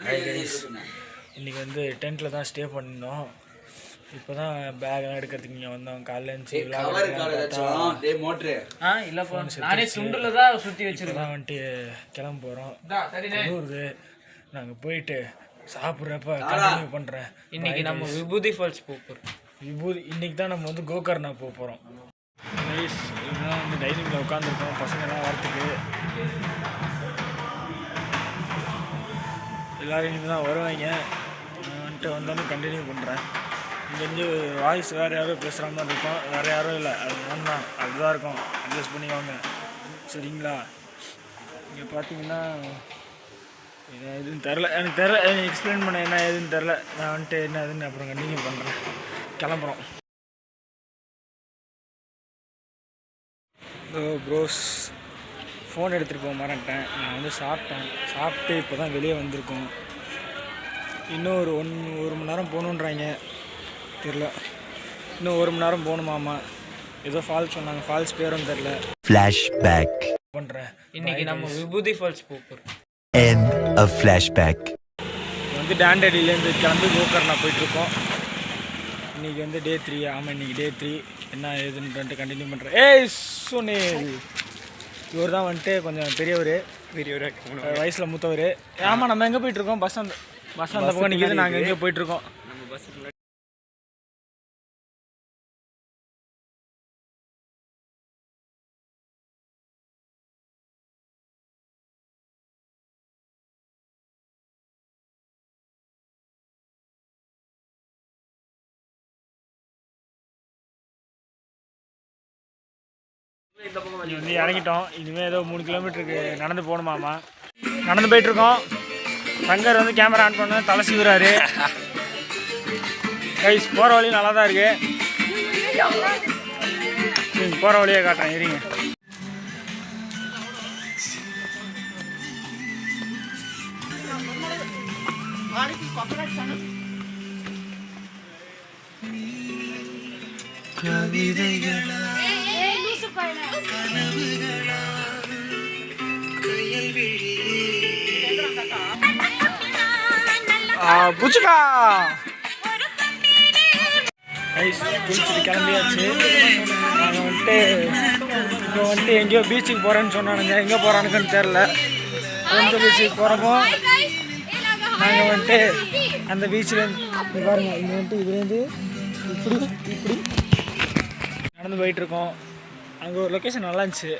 Hi guys, இன்றைக்கி வந்து டென்ட்டில் தான் ஸ்டே பண்ணியிருந்தோம். இப்போ தான் பேக்லாம் எடுக்கிறதுக்கு இங்கே வந்தோம். காலைல இருந்துச்சு இல்லைப்பா, நானே சுண்டில் தான் சுற்றி வச்சுருக்கேன். வந்துட்டு கிளம்ப போகிறோம். குளிருது, நாங்கள் போயிட்டு சாப்பிட்றப்ப கண்டினியூ பண்ணுறேன். இன்றைக்கி நம்ம விபூதி ஃபால்ஸ் போகிறோம். இன்றைக்கி தான் நம்ம வந்து கோகர்னா போக போகிறோம். கைஸ், இதுதான் வந்து டைனிங்கில் உட்காந்துருக்கோம் பசங்கள்லாம் வரத்துக்கு. எல்லோரும் இனிமேல் தான் வருவாங்க. நான் வந்துட்டு வந்தோன்னு கண்டினியூ பண்ணுறேன். இங்கேருந்து வாய்ஸ் வேறு யாரும் பேசுகிற மாதிரி இருக்கும், வேறு யாரும் இல்லை, அது நான் தான், அதுதான் இருக்கும். அட்ஜஸ்ட் பண்ணிவாங்க, சரிங்களா? இங்கே பார்த்தீங்கன்னா என்ன எதுன்னு தெரில, எனக்கு எக்ஸ்பிளைன் பண்ண என்ன எதுன்னு தெரில. நான் வந்துட்டு என்ன எதுன்னு அப்புறம் கண்டினியூ பண்ணுறேன். கிளம்புறோம். ப்ரோஸ் ஃபோன் எடுத்துகிட்டு போக மறந்துட்டேன். நான் வந்து சாப்பிட்டு இப்போ தான் வெளியே வந்திருக்கோம். இன்னும் ஒரு மணி நேரம் போகணுன்றாங்க, தெரில. இன்னும் 1 மணி நேரம் போகணுமாமா. ஏதோ ஃபால்ஸ் சொன்னாங்க, ஃபால்ஸ் பேரும் தெரில. ஃப்ளாஷ்பேக் பண்ணுறேன். இன்றைக்கி நம்ம விபூதி ஃபால்ஸ் போகிறோம். End of flashback. வந்து டாண்டடியிலேருந்து கிளம்பி கோகர்னா போயிட்டுருக்கோம். இன்றைக்கி வந்து டே 3. ஆமாம், இன்றைக்கி டே 3. என்ன ஏதுன்ட்டு கண்டினியூ பண்ணுறேன். ஏய் சுனில், இவர் தான் வந்துட்டு கொஞ்சம் பெரியவர் வயசில் மூத்தவர். ஆமாம், நம்ம எங்கே போயிட்டுருக்கோம்? பஸ் அந்த பக்கம் நிற்கிது, நாங்கள் எங்கேயோ போயிட்டுருக்கோம். நம்ம பஸ் வந்து இறங்கிட்டோம். இனிமேல் ஏதோ 3 கிலோமீட்டருக்கு நடந்து போகணுமாமா. நடந்து போயிட்டுருக்கோம். சங்கர் வந்து கேமரா ஆன் பண்ண தலை சீவுறாரு. கைஸ், போகிற வழி நல்லா தான் இருக்குது. போகிற வழியே காட்டுறேன், இருங்க. புச்சுக்கா கைஸ், குளிச்சுட்டு கிளம்பியாச்சு. நாங்கள் வந்துட்டு இப்போ வந்துட்டு எங்கேயோ பீச்சுக்கு போகிறேன்னு சொன்னானுங்க. எங்கே போகிறானுங்கன்னு தெரில. எந்த பீச்சுக்கு போகிறப்போ நாங்கள் வந்துட்டு அந்த பீச்சில் பாருங்க, இங்கே வந்துட்டு இதுலேருந்து இப்படி நடந்து போயிட்டுருக்கோம். அங்கே ஒரு லொக்கேஷன் நல்லா இருந்துச்சு.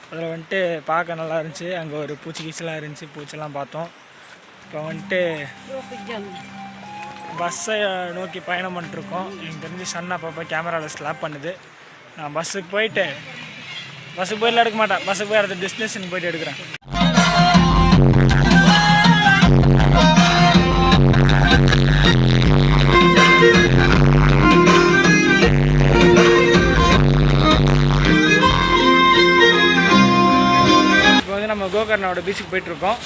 அதில் வந்துட்டு பார்க்க நல்லா இருந்துச்சு. அங்கே ஒரு பூச்சிலாம் இருந்துச்சு, பூச்செல்லாம் பார்த்தோம். இப்போ வந்துட்டு பஸ்ஸை நோக்கி பயணம் பண்ணிட்டுருக்கோம். எனக்கு தெரிஞ்சு சன் அப்பப்போ கேமராவில் ஸ்லாப் பண்ணுது. நான் பஸ்ஸுக்கு போயிட்டு எடுக்க மாட்டேன். பஸ்ஸுக்கு போய் அடுத்த டெஸ்டினேஷனுக்கு போயிட்டு எடுக்கிறேன். இப்போ வந்து நம்ம கோகர்னாவோட பீச்சுக்கு போயிட்டுருக்கோம்.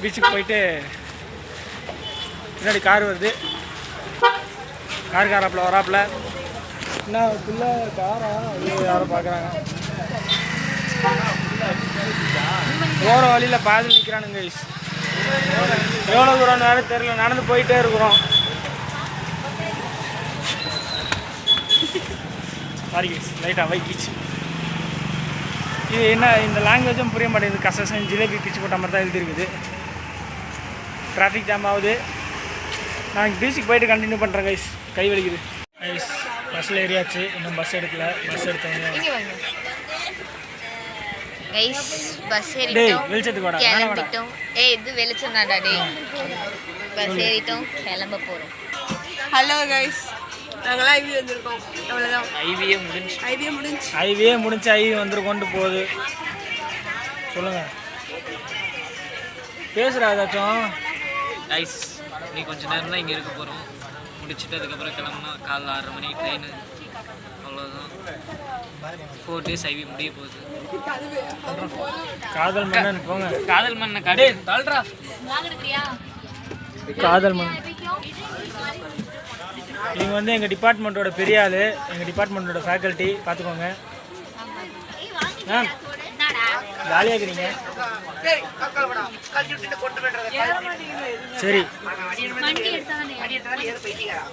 பீச்சுக்கு போயிட்டு பின்னாடி கார் வருது. காராப்பில் வராப்பில் என்ன ஃபுல்லாக காரா யாரும் பார்க்குறாங்க. போகிற வழியில் பாதில் நிற்கிறானுங்க. எவ்வளோ தூரம்னு வேறு தெரியல, நடந்து போயிட்டே இருக்கிறோம். சாரி கைஸ், லைட்டாக வைக்கிச்சு. இது என்ன, இந்த லாங்குவேஜும் புரிய மாட்டேங்குது. கசன் ஜிலேபி பிச்சு போட்ட மாதிரி தான் எழுதிருக்குது. டிராஃபிக் ஜாம் ஆகுது. நான் பீச்சுக்கு போயிட்டு கண்டினியூ பண்ணுறேன் கைஸ். கை வலிக்குது கைஸ். பஸ்ஸில் ஏறியாச்சு, இன்னும் பஸ் எடுக்கல. பஸ் எடுத்தவங்க வெளிச்சத்துக்கு வாடா. இது வெளிச்சம் தான்டா டே. பஸ் ஏறிட்டோம், கிளம்ப போகிறோம். ஹலோ கைஸ், நாங்களாம் ஐவி வந்திருக்கோம். அவ்வளோதான், ஐவியே முடிஞ்சு ஐவி வந்துருக்கோன்ட்டு போகுது. சொல்லுங்கள், பேசுகிறா ஏதாச்சும். கைஸ், நீ கொஞ்சம் நேரம் தான் இங்கே இருக்க போகிறோம். முடிச்சுட்டு அதுக்கப்புறம் கிளம்புனா காலைல 6:30 மணி ட்ரெயின். அவ்வளோதான், 4 days ஐவி முடிய போகுது. காதல் மன்னன் போங்க. காதல் மன்னன் கடை தாழ்றா. காதல் மன்னன் நீங்கள் வந்து எங்கள் டிபார்ட்மெண்ட்டோட பெரிய ஆள், எங்கள் டிபார்ட்மெண்ட்டோட ஃபேக்கல்ட்டி பார்த்துக்கோங்க. ஜாலியாக இருக்கிறீங்க. சரி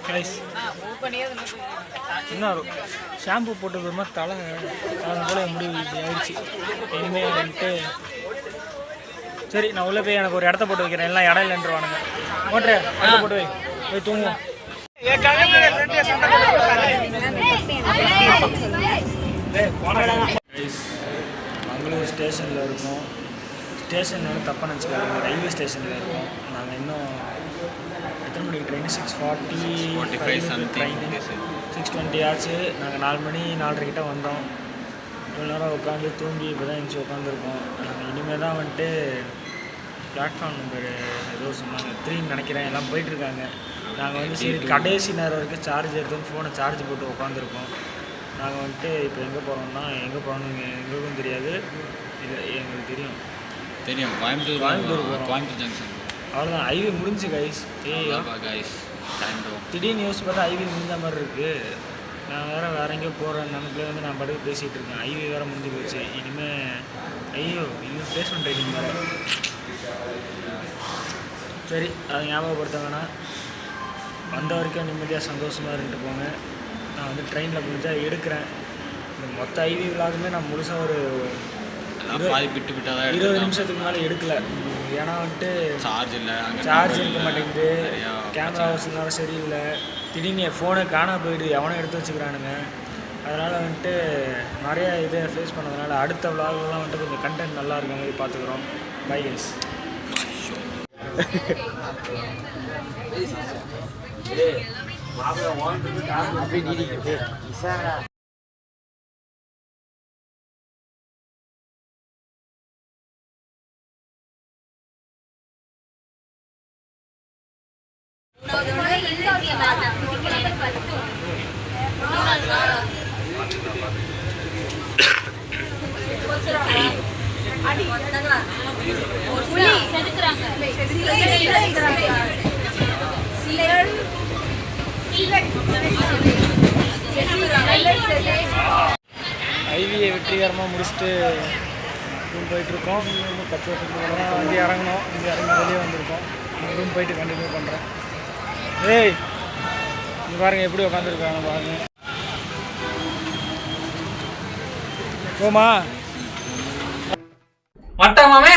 கைஸ், இன்னும் ஷாம்பு போட்டு போமா தலை போல முடிவு ஆயிடுச்சு. இனிமேல் வந்துட்டு சரி நான் உள்ளே போய் எனக்கு ஒரு இடத்த போட்டு வைக்கிறேன். எல்லாம் இடம் இல்லைன்றவானுங்க. ஓட்டுற இடத்த போட்டு போய் தூங்குவோம். மங்களூர் ஸ்டேஷனில் இருக்கோம். ஸ்டேஷன் வந்து தப்பாக நினச்சிக்காங்க, ரயில்வே ஸ்டேஷனில் இருக்கோம். நாங்கள் இன்னும் எத்தனை மணிக்கு ட்ரெயின்? 6:45 ட்ரெயின். 6:20 ஆச்சு. நாங்கள் 4 மணி 4:30 கிட்ட வந்தோம். இவ்வளோ நேரம் உட்காந்து தூங்கி இப்போ தான் எழுந்துச்சி உட்காந்துருக்கோம். நாங்கள் இனிமேல் தான் வந்துட்டு பிளாட்ஃபார்ம் நம்பர் ஏதோ சொன்னாங்க 3ன்னு நினைக்கிறேன், எல்லாம் போயிட்டுருக்காங்க. நாங்கள் வந்து சரி கடைசி நேரம் வரைக்கும் சார்ஜ் எடுத்து ஃபோனை சார்ஜ் போட்டு உட்காந்துருக்கோம். நாங்கள் வந்துட்டு இப்போ எங்கே போகிறோம்னா, எங்கே போகிறோம்னு எங்களுக்கும் தெரியாது, இது எங்களுக்கு தெரியும் கோயம்புத்தூர் போகிறோம். கோயம்புத்தூர் ஜங்ஷன் அவ்வளோதான். ஐவி முடிஞ்சு கைஸ். கைஸ் திடீர்னு யோசிச்சு பார்த்தா ஐவி முடிஞ்ச மாதிரி இருக்குது. நான் வேறு எங்கேயோ போகிறேன் நமக்குள்ளே வந்து நான் படுக்க பேசிகிட்டு இருக்கேன். ஐவி வேறு முடிஞ்சு போச்சு. இனிமேல் ஐயோ இது பிளேஸ்மெண்ட் ட்ரைனிங் வேறு. சரி அதை ஞாபகப்படுத்த வேணாம். வந்த வரைக்கும் நிம்மதியாக சந்தோஷமாக இருந்துட்டு போங்க. நான் வந்து ட்ரெயினில் முடிஞ்சால் எடுக்கிறேன். இந்த மொத்த ஐவி விழாவுமே நான் முழுசாக ஒரு 20 நிமிஷத்துக்கு மேலே எடுக்கலை. ஏன்னா வந்துட்டு சார்ஜ் இருக்க மாட்டேங்குது, கேமரா வசதினால சரியில்லை. திடீர்னு என் ஃபோனை காணாம போயிடுது, எவனோ எடுத்து வச்சுக்கிறானுங்க. அதனால் வந்துட்டு நிறையா இதை ஃபேஸ் பண்ணதுனால அடுத்த விழாவெல்லாம் வந்துட்டு கொஞ்சம் கண்டென்ட் நல்லா இருக்க மாதிரி பார்த்துக்குறோம். Bye guys. ஐவியை வெற்றிகரமாக முடிச்சுட்டு ரூம் போயிட்டுருக்கோம். இன்னும் 10 நிமிஷம் வந்து இறங்கணும். இங்கே இறங்கி வெளியே வந்திருக்கோம். ரூம் போயிட்டு கண்டினியூ பண்ணுறேன். ஏய் இங்கே பாருங்கள் எப்படி உட்காந்துருக்காங்க பாருங்க. போமா மட்டமாமே